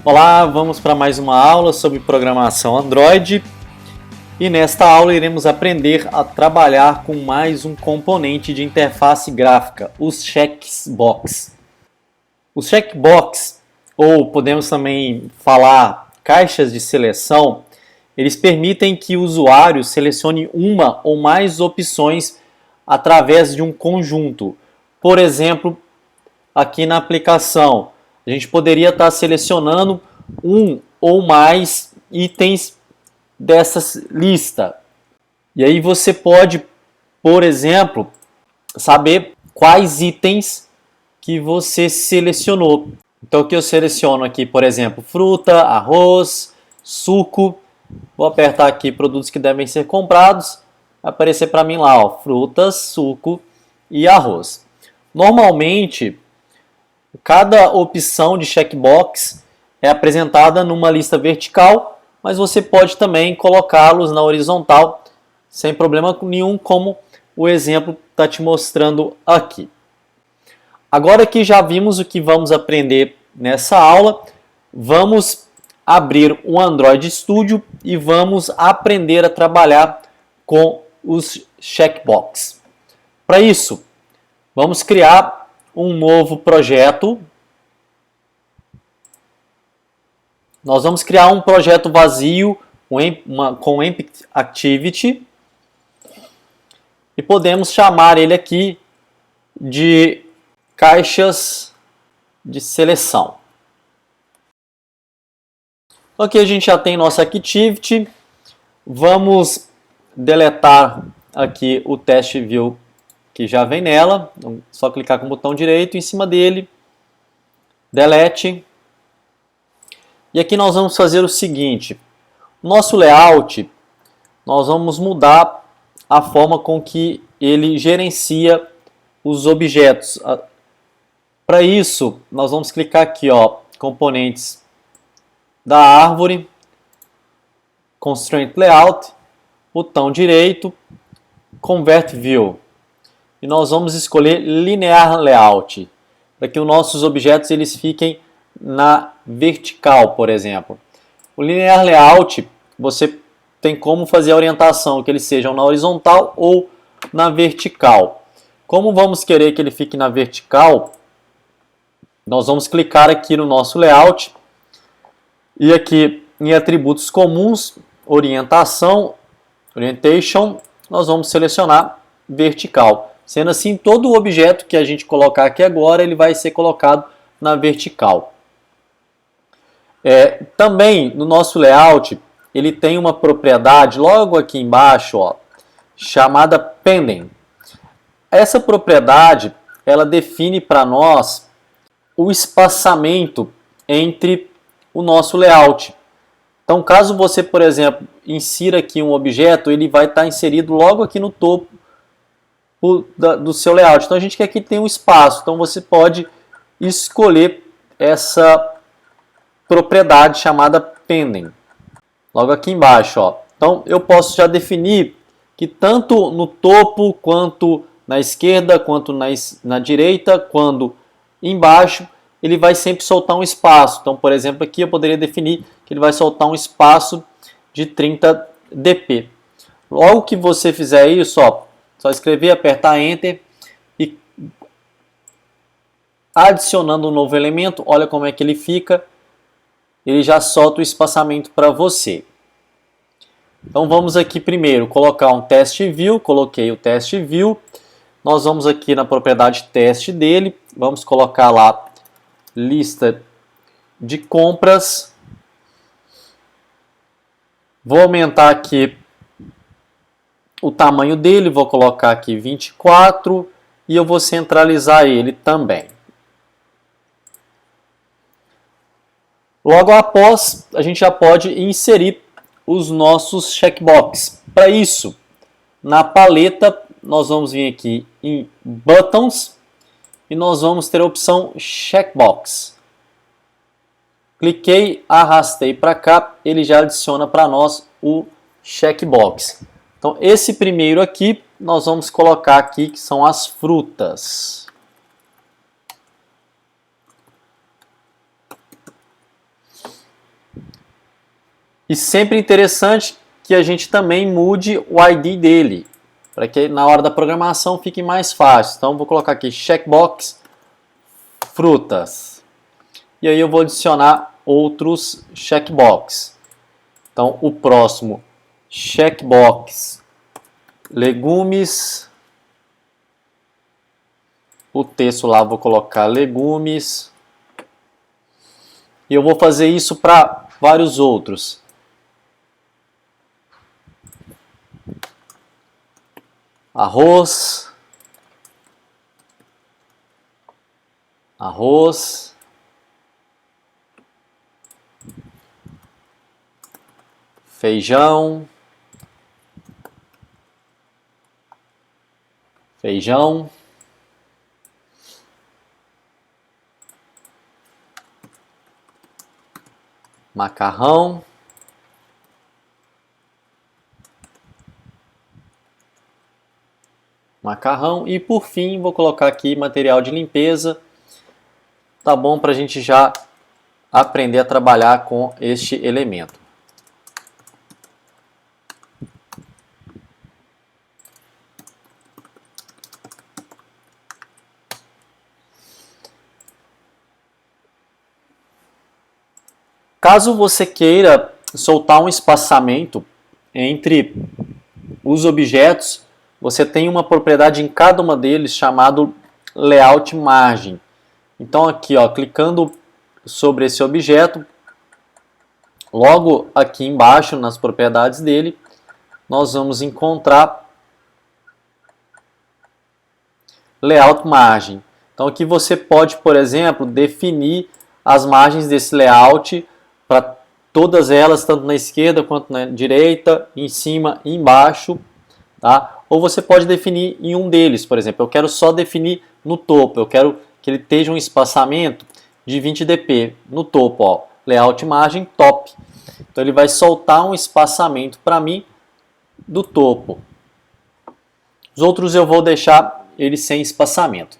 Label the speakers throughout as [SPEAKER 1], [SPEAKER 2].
[SPEAKER 1] Olá, vamos para mais uma aula sobre programação Android e nesta aula iremos aprender a trabalhar com mais um componente de interface gráfica, os checkbox. Os checkbox, ou podemos também falar caixas de seleção, eles permitem que o usuário selecione uma ou mais opções através de um conjunto. Por exemplo, aqui na aplicação, a gente poderia estar selecionando um ou mais itens dessa lista. E aí você pode, por exemplo, saber quais itens que você selecionou. Então, o que eu seleciono aqui, por exemplo, fruta, arroz, suco. Vou apertar aqui produtos que devem ser comprados. Vai aparecer para mim lá, ó, frutas, suco e arroz. Normalmente, cada opção de checkbox é apresentada numa lista vertical, mas você pode também colocá-los na horizontal sem problema nenhum, como o exemplo está te mostrando aqui. Agora que já vimos o que vamos aprender nessa aula, vamos abrir o Android Studio e vamos aprender a trabalhar com os checkbox. Para isso, vamos criar um novo projeto. Nós vamos criar um projeto vazio com Empty Activity e podemos chamar ele aqui de caixas de seleção. Então aqui a gente já tem nossa Activity. Vamos deletar aqui o Test View que já vem nela. Então, só clicar com o botão direito em cima dele, Delete. E aqui nós vamos fazer o seguinte: nosso layout, nós vamos mudar a forma com que ele gerencia os objetos. Para isso, nós vamos clicar aqui, ó, componentes da árvore, Constraint Layout, botão direito, Convert View. E nós vamos escolher Linear Layout, para que os nossos objetos eles fiquem na vertical, por exemplo. O Linear Layout, você tem como fazer a orientação, que eles sejam na horizontal ou na vertical. Como vamos querer que ele fique na vertical, nós vamos clicar aqui no nosso layout e aqui em atributos comuns, orientação, Orientation, nós vamos selecionar vertical. Sendo assim, todo o objeto que a gente colocar aqui agora, ele vai ser colocado na vertical. Também no nosso layout, ele tem uma propriedade logo aqui embaixo, ó, chamada Pending. Essa propriedade, ela define para nós o espaçamento entre o nosso layout. Então, caso você, por exemplo, insira aqui um objeto, ele vai estar inserido logo aqui no topo do seu layout. Então, a gente quer que tenha um espaço. Então, você pode escolher essa propriedade chamada Pending. Logo aqui embaixo, ó. Então, eu posso já definir que tanto no topo, quanto na esquerda, quanto na direita, quando embaixo, ele vai sempre soltar um espaço. Então, por exemplo, aqui eu poderia definir que ele vai soltar um espaço de 30 dp. Logo que você fizer isso, ó, só escrever, apertar Enter e adicionando um novo elemento, olha como é que ele fica. Ele já solta o espaçamento para você. Então vamos aqui primeiro colocar um test view, coloquei o test view. Nós vamos aqui na propriedade teste dele, vamos colocar lá lista de compras. Vou aumentar aqui o tamanho dele, vou colocar aqui 24 e eu vou centralizar ele também. Logo após, a gente já pode inserir os nossos checkbox. Para isso, na paleta, nós vamos vir aqui em Buttons e nós vamos ter a opção Checkbox. Cliquei, arrastei para cá, ele já adiciona para nós o checkbox. Então, esse primeiro aqui, nós vamos colocar aqui que são as frutas. E sempre interessante que a gente também mude o ID dele, para que na hora da programação fique mais fácil. Então vou colocar aqui checkbox frutas. E aí eu vou adicionar outros checkbox. Então o próximo checkbox legumes. O texto lá vou colocar legumes. E eu vou fazer isso para vários outros. Arroz. Arroz. Feijão. Feijão. Macarrão. Macarrão. E por fim, vou colocar aqui material de limpeza. Tá bom para a gente já aprender a trabalhar com este elemento. Caso você queira soltar um espaçamento entre os objetos, você tem uma propriedade em cada uma deles chamado layout margem. Então aqui, ó, clicando sobre esse objeto, logo aqui embaixo nas propriedades dele, nós vamos encontrar layout margem. Então aqui você pode, por exemplo, definir as margens desse layout para todas elas, tanto na esquerda quanto na direita, em cima e embaixo, tá? Ou você pode definir em um deles, por exemplo, eu quero só definir no topo, eu quero que ele esteja um espaçamento de 20 dp no topo, ó, layout margem top. Então ele vai soltar um espaçamento para mim do topo. Os outros eu vou deixar ele sem espaçamento.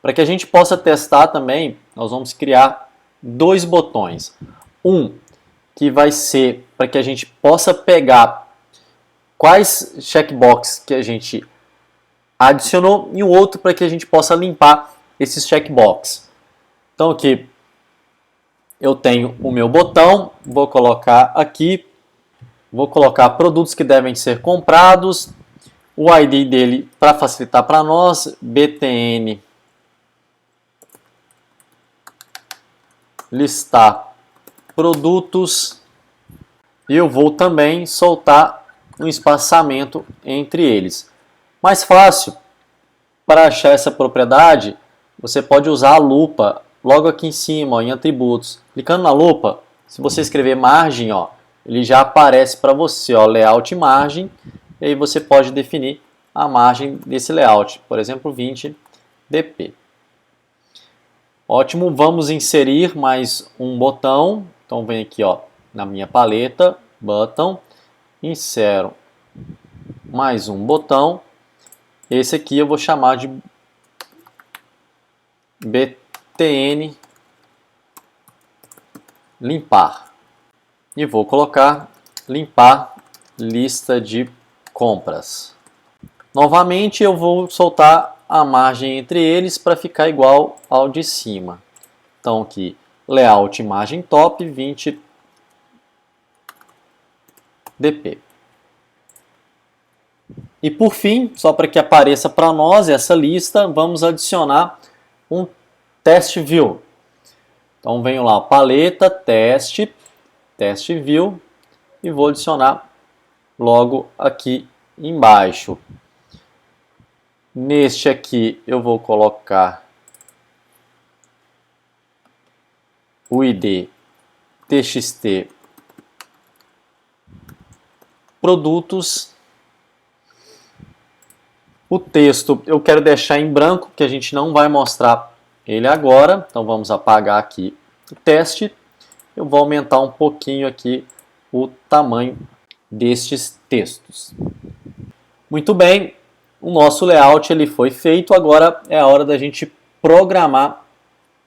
[SPEAKER 1] Para que a gente possa testar também, nós vamos criar dois botões. Um que vai ser para que a gente possa pegar quais checkbox que a gente adicionou e o outro para que a gente possa limpar esses checkbox. Então aqui eu tenho o meu botão, vou colocar aqui, vou colocar produtos que devem ser comprados, o ID dele para facilitar para nós, btn listar produtos, e eu vou também soltar um espaçamento entre eles. Mais fácil para achar essa propriedade, você pode usar a lupa logo aqui em cima, ó, em atributos. Clicando na lupa, se você escrever margem, ó, ele já aparece para você, ó, layout margem, e aí você pode definir a margem desse layout, por exemplo, 20 dp. Ótimo, vamos inserir mais um botão. Então vem aqui, ó, na minha paleta, button, insero mais um botão. Esse aqui eu vou chamar de btn limpar. E vou colocar limpar lista de compras. Novamente eu vou soltar a margem entre eles para ficar igual ao de cima. Então aqui, layout margem top 20 dp. E por fim, só para que apareça para nós essa lista, vamos adicionar um test view. Então venho lá, paleta, teste view, e vou adicionar logo aqui embaixo. Neste aqui eu vou colocar o ID txt produtos. O texto eu quero deixar em branco, porque a gente não vai mostrar ele agora. Então vamos apagar aqui o teste. Eu vou aumentar um pouquinho aqui o tamanho destes textos. Muito bem, o nosso layout ele foi feito, agora é a hora da gente programar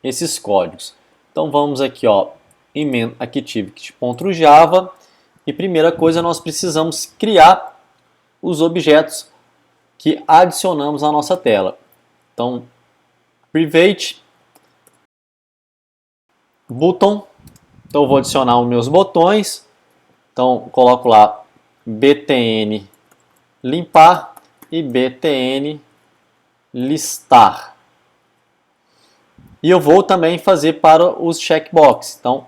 [SPEAKER 1] esses códigos. Então vamos aqui, ó, em main.activity.java E primeira coisa, nós precisamos criar os objetos que adicionamos à nossa tela. Então, private button. Então, eu vou adicionar os meus botões. Então, coloco lá btn limpar e btn listar. E eu vou também fazer para os checkbox. Então,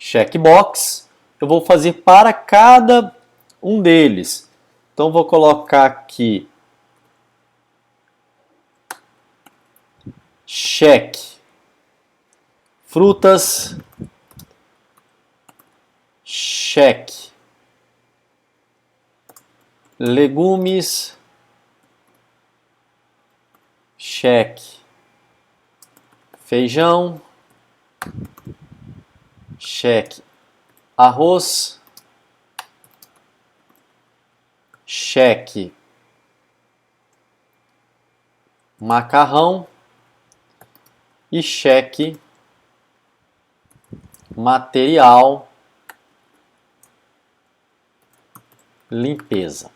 [SPEAKER 1] checkbox, eu vou fazer para cada um deles. Então, vou colocar aqui check frutas, check legumes, check feijão, check arroz, check macarrão e check material limpeza.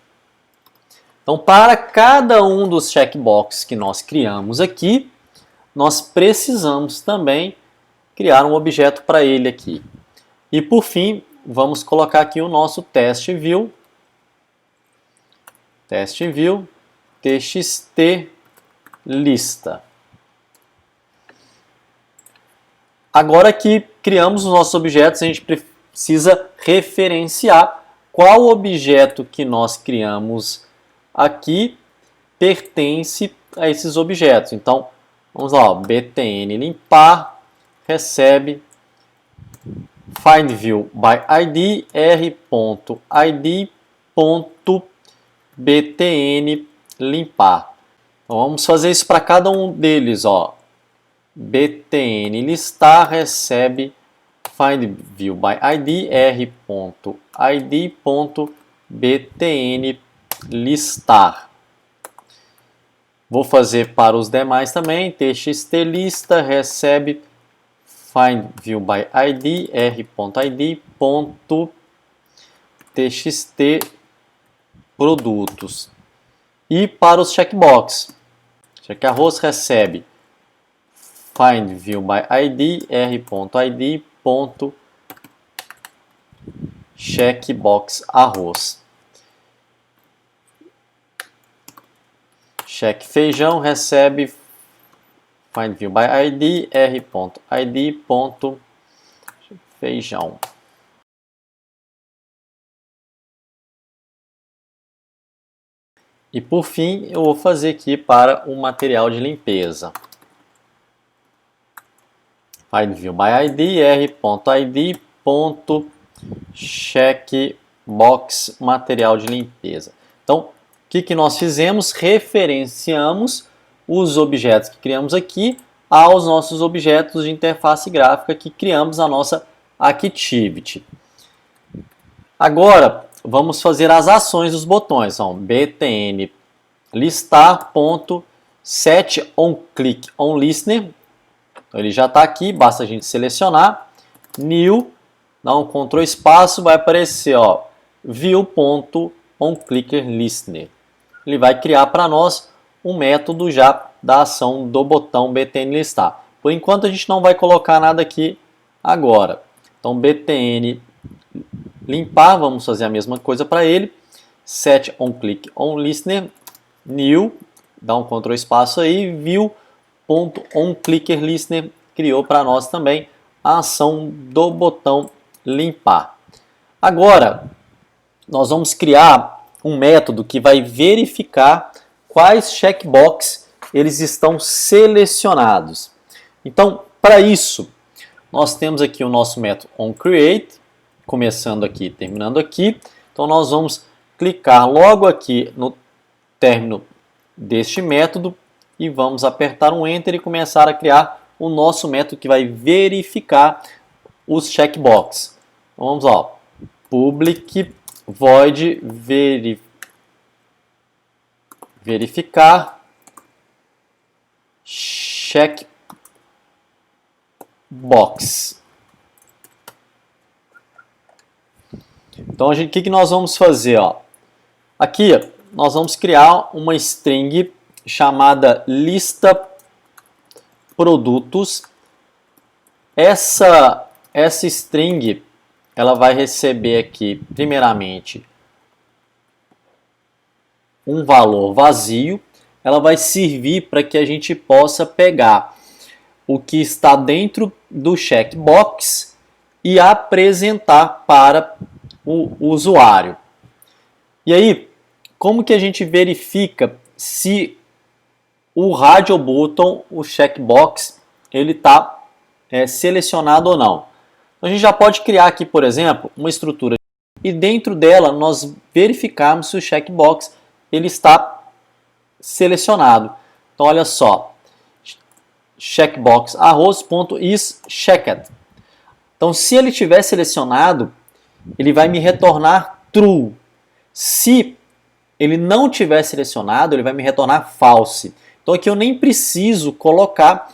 [SPEAKER 1] Então, para cada um dos checkboxes que nós criamos aqui, nós precisamos também criar um objeto para ele aqui. E por fim, vamos colocar aqui o nosso test view. Test view txt lista. Agora que criamos os nossos objetos, a gente precisa referenciar qual objeto que nós criamos aqui pertence a esses objetos. Então, vamos lá, ó, btn limpar recebe findView by id r.id.btn limpar. Então, vamos fazer isso para cada um deles, ó. btn listar recebe findView by id r.id.btn listar. Vou fazer para os demais também. txt lista recebe findView by id r.id.txt produtos. E para os checkbox, check arroz recebe findView by id r.id.checkbox arroz. Check feijão recebe findView by id r.id.feijão. E por fim, eu vou fazer aqui para o material de limpeza. findView by id r.id.checkbox material de limpeza. Então, o que nós fizemos? Referenciamos os objetos que criamos aqui aos nossos objetos de interface gráfica que criamos na nossa Activity. Agora, vamos fazer as ações dos botões. Então, btn listar.setOnClickOnListener. Então, ele já está aqui, basta a gente selecionar. New, dá um Ctrl espaço, vai aparecer view.onClickerListener. Ele vai criar para nós um método já da ação do botão btn listar. Por enquanto a gente não vai colocar nada aqui agora. Então btn limpar, vamos fazer a mesma coisa para ele. setOnClickOnListener, new, dá um Ctrl espaço aí, view.onClickerListener criou para nós também a ação do botão limpar. Agora, nós vamos criar um método que vai verificar quais checkbox eles estão selecionados. Então, para isso, nós temos aqui o nosso método onCreate, começando aqui, terminando aqui. Então, nós vamos clicar logo aqui no término deste método e vamos apertar um Enter e começar a criar o nosso método que vai verificar os checkbox. Então, vamos lá, public void verificar checkbox. Então, o que nós vamos fazer? Ó? Aqui, nós vamos criar uma string chamada lista produtos. Essa string, ela vai receber aqui, primeiramente, um valor vazio. Ela vai servir para que a gente possa pegar o que está dentro do checkbox e apresentar para o usuário. E aí, como que a gente verifica se o radio button, o checkbox, ele está selecionado ou não? Então, a gente já pode criar aqui, por exemplo, uma estrutura e dentro dela nós verificarmos se o checkbox ele está selecionado. Então, olha só, checkbox arroz.isChecked. Então, se ele estiver selecionado, ele vai me retornar true. Se ele não tiver selecionado, ele vai me retornar false. Então, aqui eu nem preciso colocar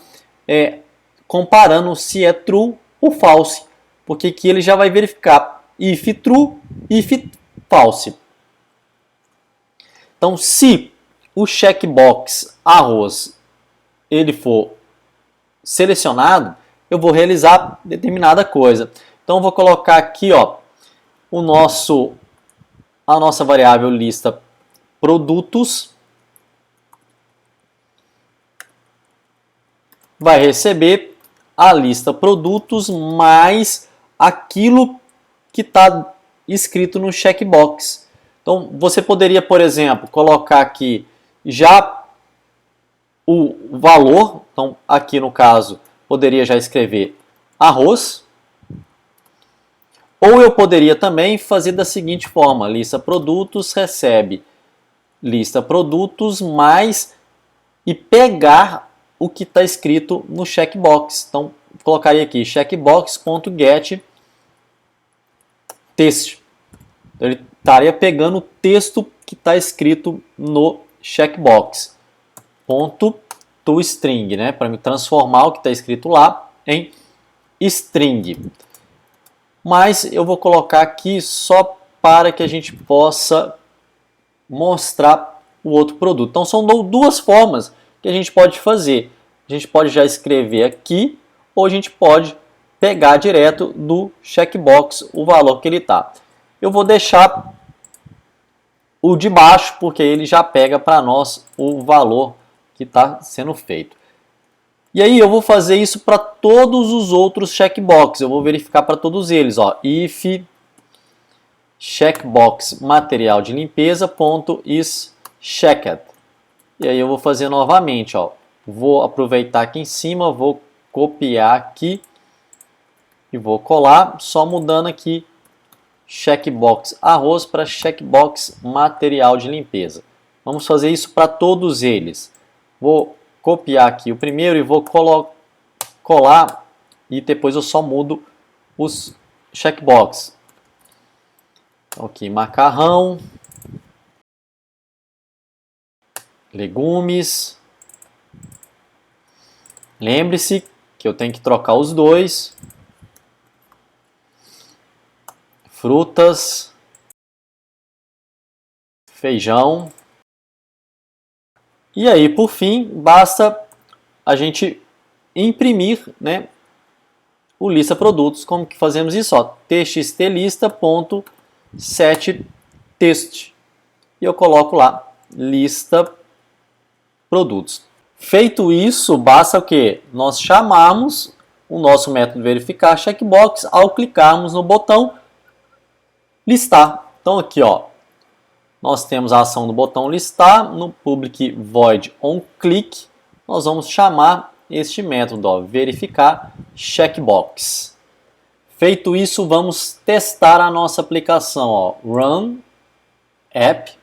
[SPEAKER 1] comparando se é true ou false, porque aqui ele já vai verificar if true, if false. Então, se o checkbox arroz ele for selecionado, eu vou realizar determinada coisa. Então, eu vou colocar aqui, ó, a nossa variável lista produtos vai receber a lista produtos mais aquilo que está escrito no checkbox. Então, você poderia, por exemplo, colocar aqui já o valor. Então, aqui no caso, poderia já escrever arroz. Ou eu poderia também fazer da seguinte forma: lista produtos recebe lista produtos mais e pegar o que está escrito no checkbox. Então, colocaria aqui checkbox.get text. Então, ele estaria pegando o texto que está escrito no checkbox. Ponto toString, né? Para me transformar o que está escrito lá em string. Mas eu vou colocar aqui só para que a gente possa mostrar o outro produto. Então são duas formas que a gente pode fazer. A gente pode já escrever aqui, ou a gente pode pegar direto do checkbox o valor que ele está. Eu vou deixar o de baixo, porque ele já pega para nós o valor que está sendo feito. E aí eu vou fazer isso para todos os outros checkbox. Eu vou verificar para todos eles. Ó, if checkbox material de limpeza .isChecked. E aí eu vou fazer novamente. Ó, vou aproveitar aqui em cima, vou copiar aqui e vou colar, só mudando aqui checkbox arroz para checkbox material de limpeza. Vamos fazer isso para todos eles. Vou copiar aqui o primeiro e vou colar e depois eu só mudo os checkbox. Ok, macarrão, legumes. Lembre-se que eu tenho que trocar os dois. Frutas, feijão. E aí, por fim, basta a gente imprimir, né, o lista produtos. Como que fazemos isso? Ó, txtlista.setText. E eu coloco lá lista produtos. Feito isso, basta o quê? Nós chamarmos o nosso método verificar checkbox ao clicarmos no botão listar. Então aqui, ó, nós temos a ação do botão listar. No public void onClick, nós vamos chamar este método, ó, verificar checkbox. Feito isso, vamos testar a nossa aplicação, ó, run app.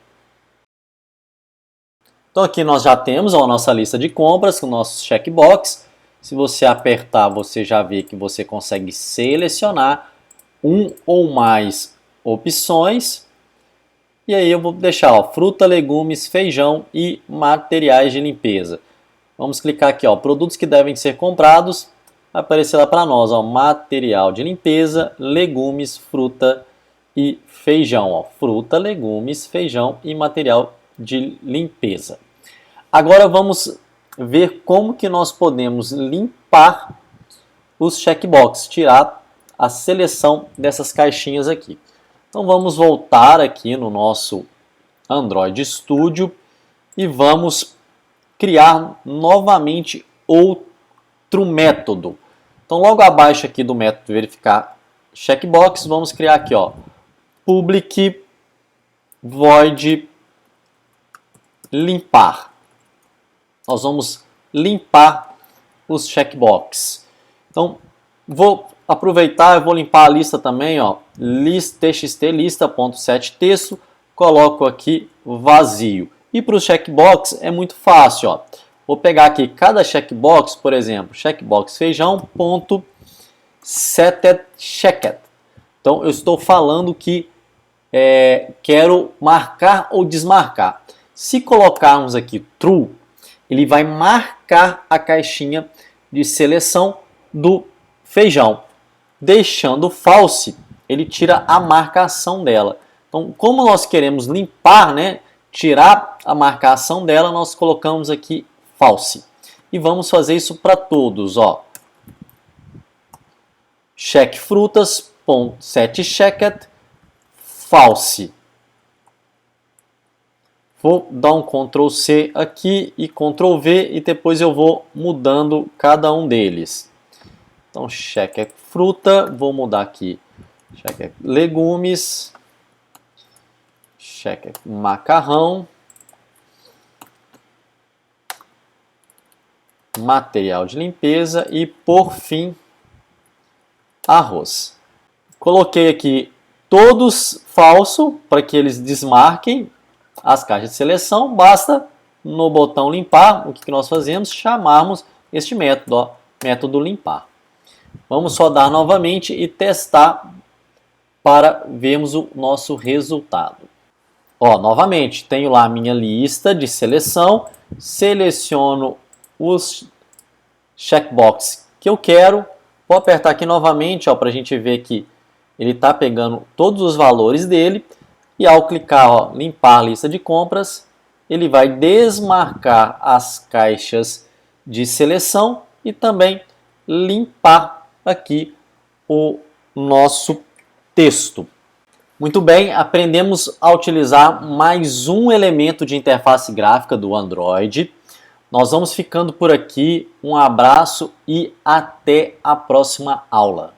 [SPEAKER 1] Então aqui nós já temos a nossa lista de compras com o nosso checkbox. Se você apertar, você já vê que você consegue selecionar um ou mais opções. E aí eu vou deixar, ó, fruta, legumes, feijão e materiais de limpeza. Vamos clicar aqui, ó, produtos que devem ser comprados. Vai aparecer lá para nós, ó, material de limpeza, legumes, fruta e feijão. Ó. Fruta, legumes, feijão e material de limpeza. Agora vamos ver como que nós podemos limpar os checkbox, tirar a seleção dessas caixinhas aqui. Então vamos voltar aqui no nosso Android Studio e vamos criar novamente outro método. Então logo abaixo aqui do método verificar checkbox, vamos criar aqui, ó, public void limpar. Nós vamos limpar os checkbox. Então vou aproveitar, eu vou limpar a lista também, ó, txt lista.setTexto, coloco aqui vazio. E para os checkbox é muito fácil, ó. Vou pegar aqui cada checkbox, por exemplo, checkbox feijão.setChecked. Então eu estou falando que quero marcar ou desmarcar. Se colocarmos aqui true, ele vai marcar a caixinha de seleção do feijão. Deixando false, ele tira a marcação dela. Então, como nós queremos limpar, né, tirar a marcação dela, nós colocamos aqui false. E vamos fazer isso para todos, ó. Check frutas.setChecked false. Vou dar um Ctrl C aqui e Ctrl V e depois eu vou mudando cada um deles. Então, check fruta, vou mudar aqui. Check legumes. Check macarrão. Material de limpeza e, por fim, arroz. Coloquei aqui todos falso para que eles desmarquem as caixas de seleção. Basta no botão limpar, o que nós fazemos? Chamarmos este método, ó, método limpar. Vamos rodar novamente e testar para vermos o nosso resultado. Ó, novamente, tenho lá a minha lista de seleção, seleciono os checkbox que eu quero, vou apertar aqui novamente para a gente ver que ele está pegando todos os valores dele e ao clicar, ó, limpar a lista de compras, ele vai desmarcar as caixas de seleção e também limpar aqui o nosso texto. Muito bem, aprendemos a utilizar mais um elemento de interface gráfica do Android. Nós vamos ficando por aqui, um abraço e até a próxima aula.